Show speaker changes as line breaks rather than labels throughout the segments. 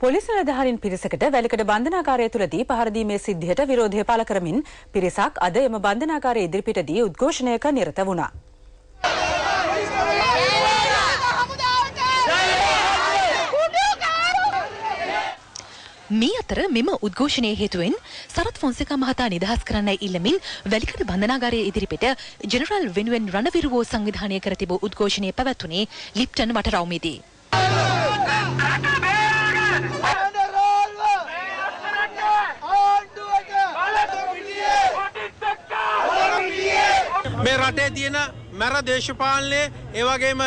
Police නිලධාරීන් පිරිසකට වැලිකඩ බන්ධනාගාරය තුලදී පහර දීමේ සිද්ධියට විරෝධය පළ කරමින් පිරිසක් අද එම බන්ධනාගාරයේ ඉදිරිපිටදී උද්ඝෝෂණයක නිරත වුණා.
මේ අතර මෙම උද්ඝෝෂණයේ හේතුවෙන් සරත් ෆොන්සේකා මහතා නිදහස් කරන්නයි ඉල්ලමින් වැලිකඩ බන්ධනාගාරයේ ඉදිරිපිට ජෙනරාල් වෙනුවෙන් රණවිරුවෝ සංවිධානය කර තිබූ උද්ඝෝෂණය පැවැත්වුණේ ලිප්ටන් වටරවුමේදී.
මේ රටේ තියෙන මැර දේශපාලනයේ ඒ වගේම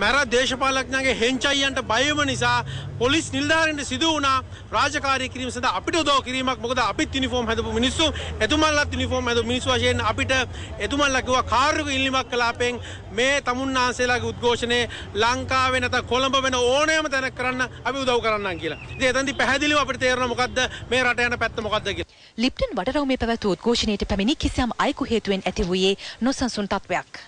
මැර දේශපාලඥයන්ගේ හෙන්චයියන්ට බයම නිසා පොලිස් නිලධාරීන්ට සිදු වුණා රාජකාරී කිරීම සඳහා අපිට උදව් කිරීමක්. මොකද අපිත් යුනිෆෝම් හැදපු මිනිස්සු එතුමන්ලත් යුනිෆෝම් හැදපු මිනිස්සු වශයෙන් අපිට එතුමන්ලා කිව්වා කාර්යක ඉල්ලීමක් කළා අපෙන් මේ තමුන්නාන්සේලාගේ උද්ඝෝෂණේ ලංකාවේ නැත්නම් කොළඹ වෙන ඕනෑම තැනක කරන්න අපි උදව් කරන්නම් කියලා. ඉතින් එතනදී පැහැදිලිව අපිට තේරෙනවා මොකද්ද මේ රට යන පැත්ත මොකද්ද කියලා.
ලිප්ටන් වටරවුමේ පැවැත් වූ උද්ඝෝෂණයට පැමිණි කිසියම් අයෙකු හේතුවෙන් ඇති වූයේ නොසන්සුන් තත්වයක්.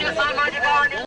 सामाजिक